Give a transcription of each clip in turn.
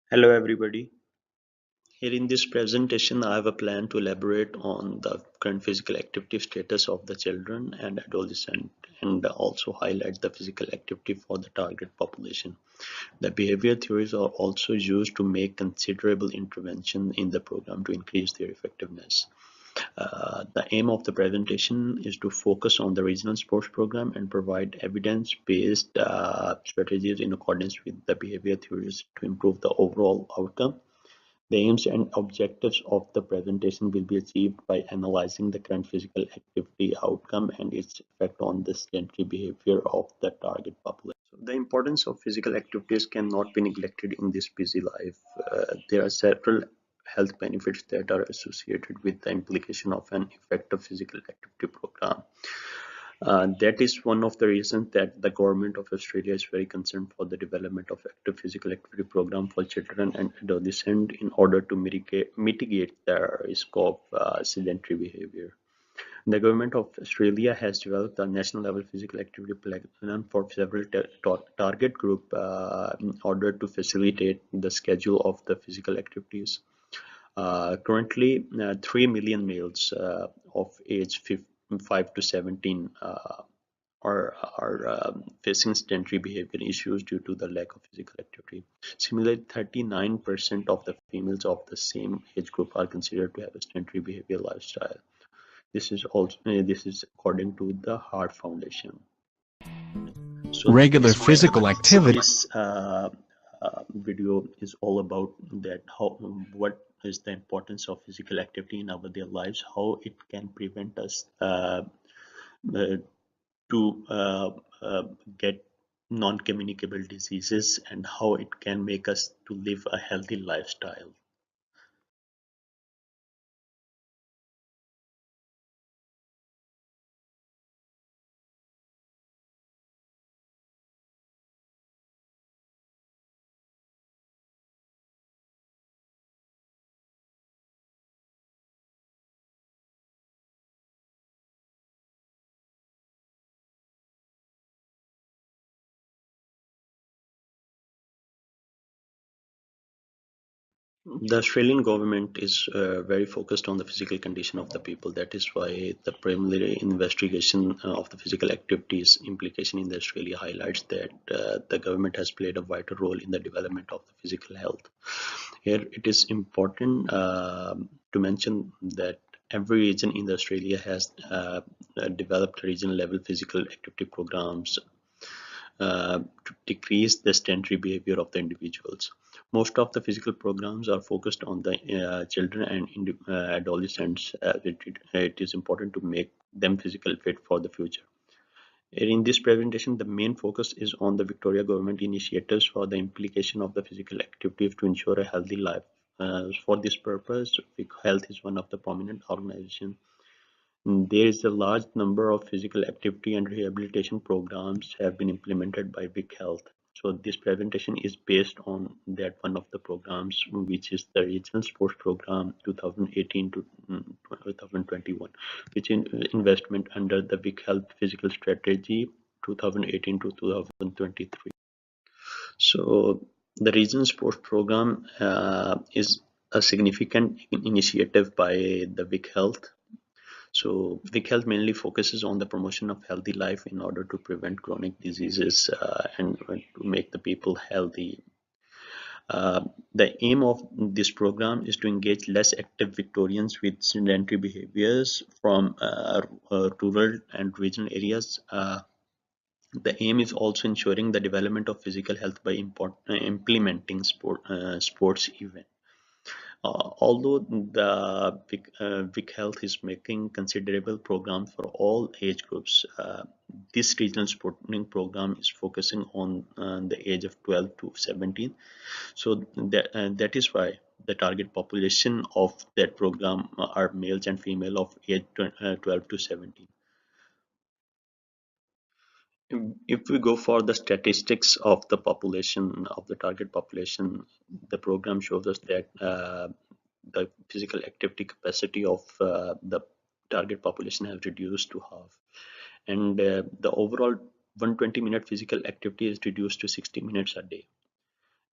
Hello everybody. Here in this presentation I have a plan to elaborate on the current physical activity status of the children and adolescent and also highlight the physical activity for the target population. The behavior theories are also used to make considerable intervention in the program to increase their effectiveness. The aim of the presentation is to focus on the regional sports program and provide evidence-based strategies in accordance with the behavior theories to improve the overall outcome. The aims and objectives of the presentation will be achieved by analyzing the current physical activity outcome and its effect on the sedentary behavior of the target population. So the importance of physical activities cannot be neglected in this busy life. There are several health benefits that are associated with the implication of an effective physical activity program. That is one of the reasons that the government of Australia is very concerned for the development of active physical activity program for children and adolescents in order to mitigate the risk of sedentary behavior. The government of Australia has developed a national level physical activity plan for several target group in order to facilitate the schedule of the physical activities. Currently, 3 million males of age 5 to 17 are facing sedentary behavior issues due to the lack of physical activity. Similarly, 39% of the females of the same age group are considered to have a sedentary behavior lifestyle. This is according to the Heart Foundation. So Regular physical activity. this video is all about that what is the importance of physical activity in our daily lives, how it can prevent us uh, to get non-communicable diseases and how it can make us to live a healthy lifestyle. The Australian government is very focused on the physical condition of the people. That is why the preliminary investigation of the physical activities implication in Australia highlights that the government has played a vital role in the development of the physical health. Here, it is important to mention that every region in Australia has developed regional level physical activity programs to decrease the sedentary behavior of the individuals. Most of the physical programs are focused on the children and adolescents. It is important to make them physically fit for the future. In this presentation, the main focus is on the Victoria government initiatives for the implication of the physical activities to ensure a healthy life. For this purpose, Vic Health is one of the prominent organizations. There is a large number of physical activity and rehabilitation programs have been implemented by Vic Health. So this presentation is based on that one of the programs, which is the Regional Sports Program 2018 to 2021, which is investment under the Vic Health Physical Strategy 2018 to 2023. So the Regional Sports Program is a significant initiative by the Vic Health. So Vic Health mainly focuses on the promotion of healthy life in order to prevent chronic diseases and to make the people healthy. The aim of this program is to engage less active Victorians with sedentary behaviors from rural and regional areas. The aim is also ensuring the development of physical health by implementing sports events. Although the Vic Health is making considerable programs for all age groups, this regional sporting program is focusing on the age of 12 to 17. So that is why the target population of that program are males and female of age 12 to 17. If we go for the statistics of the population, of the target population, the program shows us that the physical activity capacity of the target population has reduced to half, and the overall 120-minute physical activity is reduced to 60 minutes a day.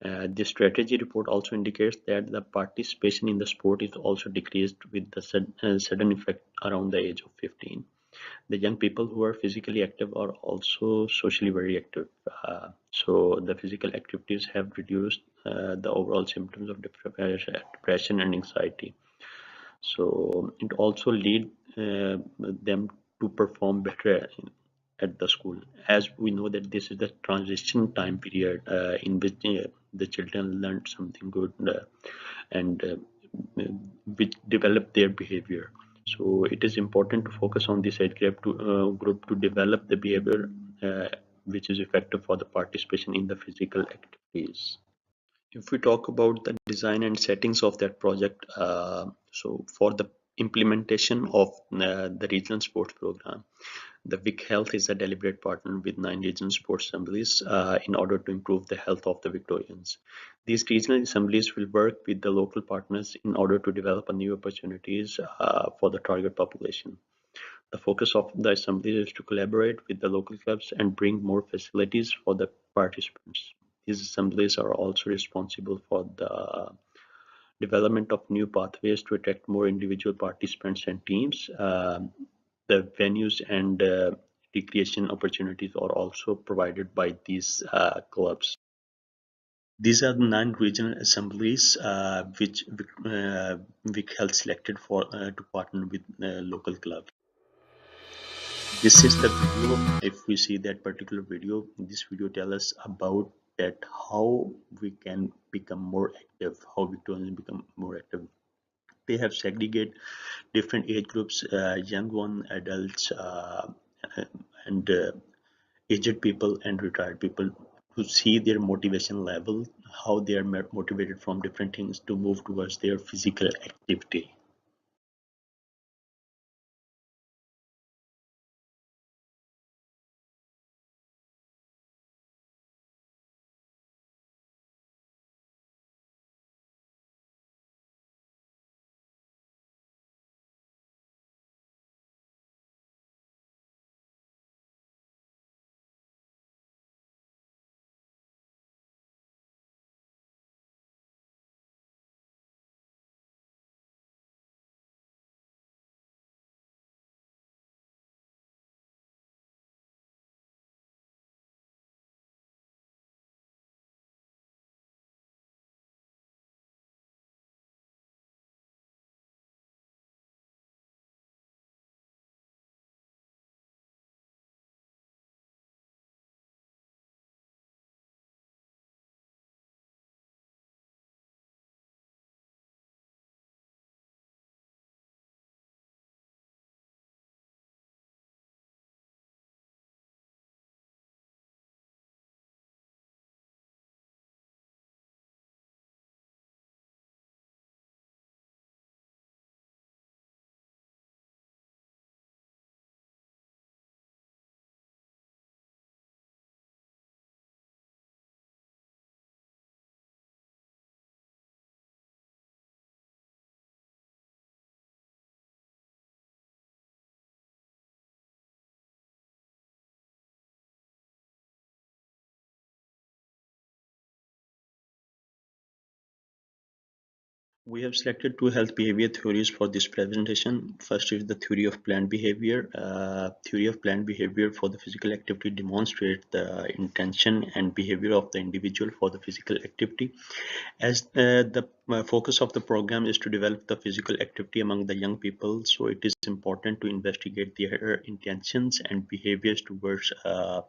The strategy report also indicates that the participation in the sport is also decreased with the sudden effect around the age of 15. The young people who are physically active are also socially very active. So the physical activities have reduced the overall symptoms of depression and anxiety. So it also lead them to perform better at the school. As we know that this is the transition time period in which the children learn something good and which develop their behavior. So it is important to focus on this age group to develop the behavior which is effective for the participation in the physical activities. If we talk about the design and settings of that project, so for the implementation of the regional sports program, the Vic Health is a deliberate partner with 9 regional sports assemblies in order to improve the health of the Victorians. These regional assemblies will work with the local partners in order to develop new opportunities for the target population. The focus of the assembly is to collaborate with the local clubs and bring more facilities for the participants. These assemblies are also responsible for the development of new pathways to attract more individual participants and teams. The venues and recreation opportunities are also provided by these clubs. These are the 9 regional assemblies which Vic Health selected for to partner with local clubs. This is the video. If we see that particular video, this video tells us about that how we can become more active, how Victorians become more active. They have segregated different age groups, young one, adults, and aged people and retired people, to see their motivation level, how they are motivated from different things to move towards their physical activity. We have selected 2 health behavior theories for this presentation. First is the theory of planned behavior. Theory of planned behavior for the physical activity demonstrates the intention and behavior of the individual for the physical activity. As the focus of the program is to develop the physical activity among the young people, so it is important to investigate their intentions and behaviors towards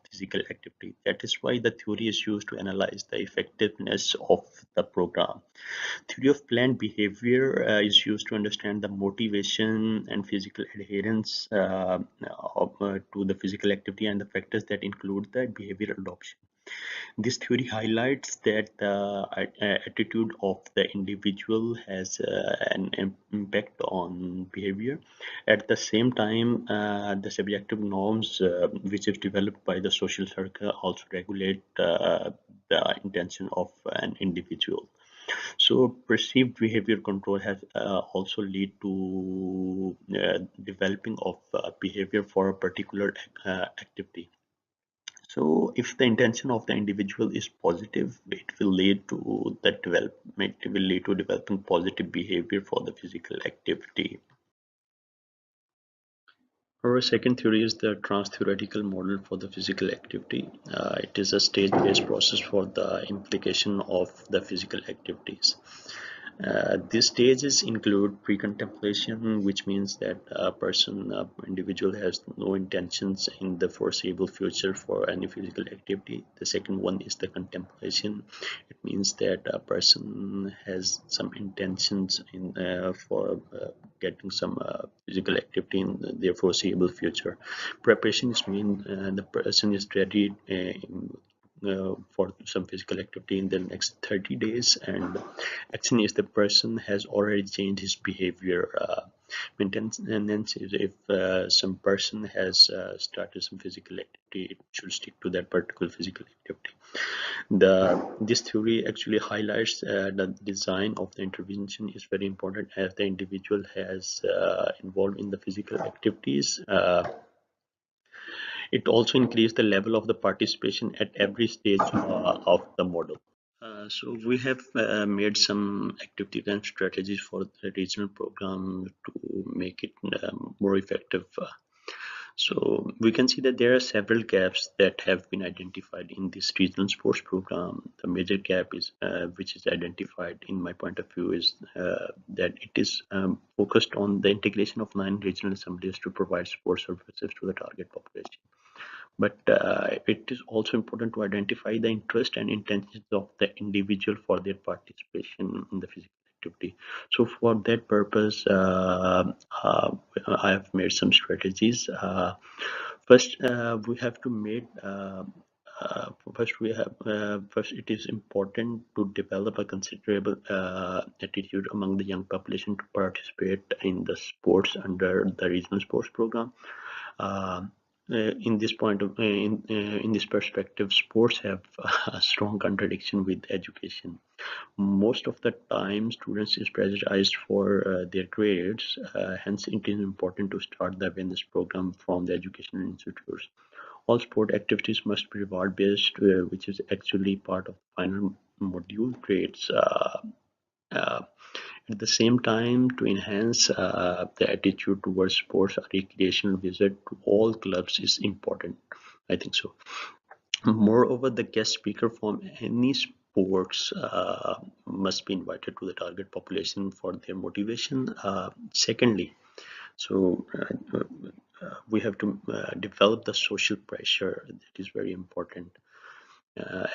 physical activity. That is why the theory is used to analyze the effectiveness of the program. Theory of planned behavior is used to understand the motivation and physical adherence to the physical activity and the factors that include the behavior adoption. This theory highlights that the attitude of the individual has an impact on behavior. At the same time, the subjective norms, which is developed by the social circle, also regulate the intention of an individual. So perceived behavior control has also lead to developing of behavior for a particular activity. So if the intention of the individual is positive, it will lead to the development, it will lead to developing positive behavior for the physical activity. Our second theory is the trans-theoretical model for the physical activity. It is a stage-based process for the implication of the physical activities. These stages include pre-contemplation, which means that a person, individual has no intentions in the foreseeable future for any physical activity. The second one is the contemplation. It means that a person has some intentions in for getting some physical activity in their foreseeable future. Preparation is mean the person is ready for some physical activity in the next 30 days, and action is the person has already changed his behavior. Maintenance is if some person has started some physical activity, it should stick to that particular physical activity. This theory actually highlights the design of the intervention is very important, as the individual has involved in the physical activities. It also increases the level of the participation at every stage of the model. So we have made some activities and strategies for the regional program to make it more effective. So we can see that there are several gaps that have been identified in this regional sports program. The major gap is, which is identified in my point of view, is that it is focused on the integration of 9 regional assemblies to provide sports services to the target population. But it is also important to identify the interest and intentions of the individual for their participation in the physical activity. So for that purpose, I have made some strategies. First, we have to make first it is important to develop a considerable attitude among the young population to participate in the sports under the regional sports program. uh, in this point of in this perspective, sports have a strong contradiction with education. Most of the time students is pressurized for their grades, hence it is important to start the awareness program from the educational institutes. All sport activities must be reward based, which is actually part of the final module grades. Uh, at the same time, to enhance the attitude towards sports, a recreational visit to all clubs is important. I think so. Moreover, the guest speaker from any sports must be invited to the target population for their motivation. Secondly, so we have to develop the social pressure. That is very important.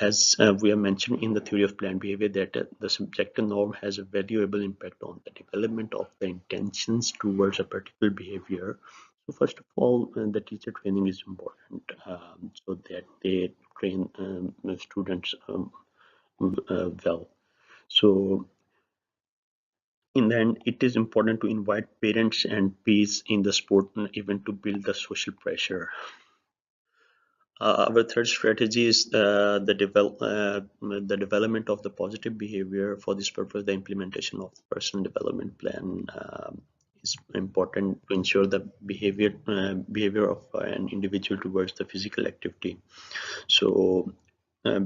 As we have mentioned in the theory of planned behavior, that the subjective norm has a valuable impact on the development of the intentions towards a particular behavior. So first of all, the teacher training is important, so that they train the students well. So in the end, it is important to invite parents and peers in the sport event to build the social pressure. Our third strategy is the development of the positive behavior. For this purpose, the implementation of the personal development plan is important to ensure the behavior of an individual towards the physical activity. So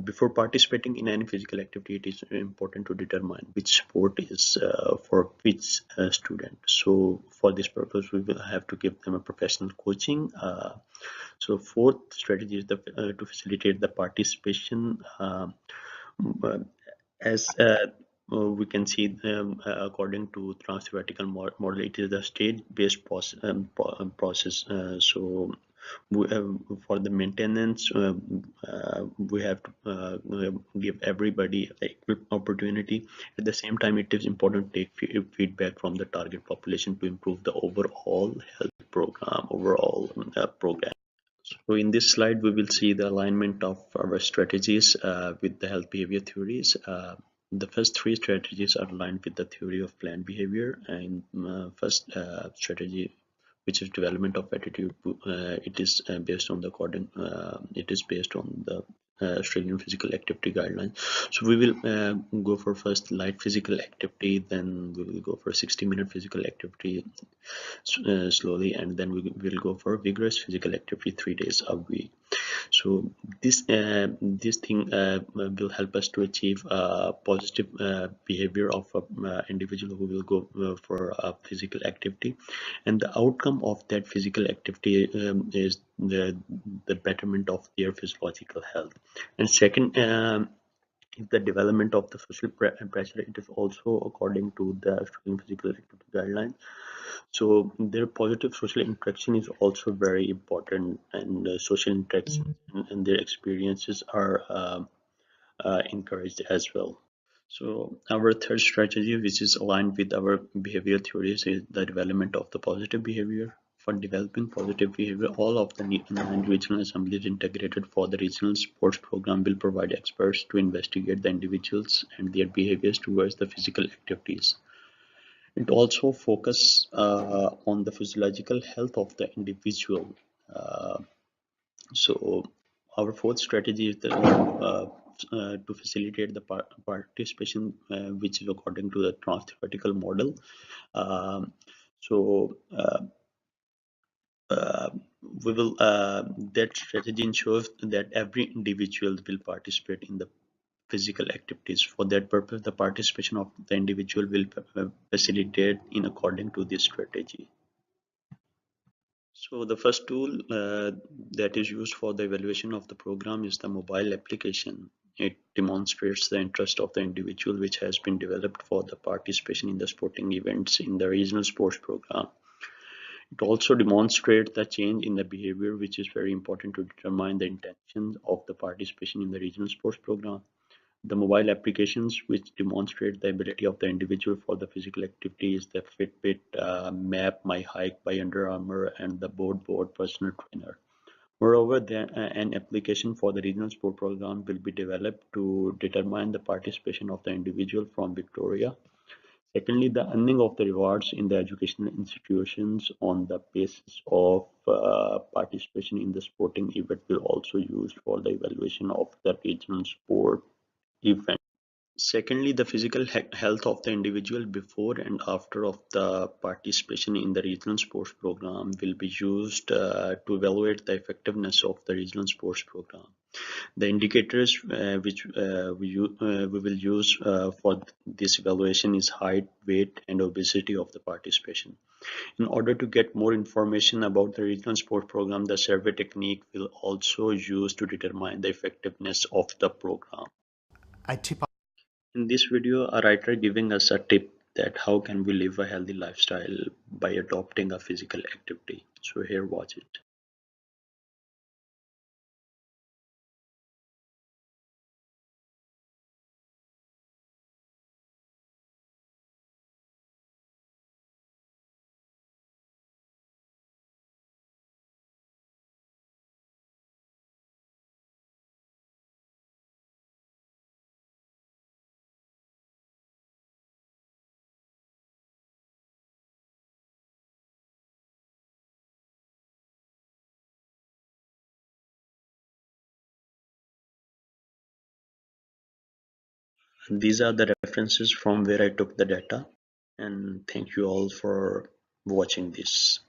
before participating in any physical activity, it is important to determine which sport is for which student. So for this purpose, we will have to give them a professional coaching. So fourth strategy is to facilitate the participation. Uh, as we can see, according to trans-theoretical model, it is a state-based process. So we, for the maintenance, we have to give everybody equal opportunity. At the same time, it is important to take feedback from the target population to improve the overall health program, overall program. So in this slide, we will see the alignment of our strategies with the health behavior theories. The first three strategies are aligned with the theory of planned behavior. And first strategy, which is development of attitude, it is based on the Australian physical activity guidelines. So we will go for first light physical activity, then we will go for 60-minute physical activity slowly, and then we will go for vigorous physical activity 3 days a week. So this thing will help us to achieve positive behavior of an individual who will go for physical activity, and the outcome of that physical activity is the betterment of their physiological health. And second, the development of the social pressure, it is also according to the Australian Physical Activity Guidelines. So their positive social interaction is also very important, and social interaction and their experiences are encouraged as well. So our third strategy, which is aligned with our behavior theories, is the development of the positive behavior. For developing positive behavior, all of the nine regional assemblies integrated for the regional sports program will provide experts to investigate the individuals and their behaviors towards the physical activities. It also focuses on the physiological health of the individual. Uh, so our fourth strategy is to facilitate the participation, which is according to the trans-theoretical model. Um, so uh, we will that strategy ensures that every individual will participate in the physical activities. For that purpose, the participation of the individual will facilitate in according to this strategy. So the first tool that is used for the evaluation of the program is the mobile application. It demonstrates the interest of the individual, which has been developed for the participation in the sporting events in the regional sports program. It also demonstrates the change in the behavior, which is very important to determine the intention of the participation in the regional sports program. The mobile applications which demonstrate the ability of the individual for the physical activities, the Fitbit, Map, My Hike by Under Armour, and the Board Personal Trainer. Moreover, an application for the regional sport program will be developed to determine the participation of the individual from Victoria. Secondly, the earning of the rewards in the educational institutions on the basis of participation in the sporting event will also used for the evaluation of the regional sport event. Secondly, the physical health of the individual before and after of the participation in the regional sports program will be used to evaluate the effectiveness of the regional sports program. The indicators which we will use for this evaluation is height, weight, and obesity of the participation. In order to get more information about the regional sport program, the survey technique will also use to determine the effectiveness of the program. I tip In this video, a writer giving us a tip that how can we live a healthy lifestyle by adopting a physical activity. So here, watch it. These are the references from where I took the data, and thank you all for watching this.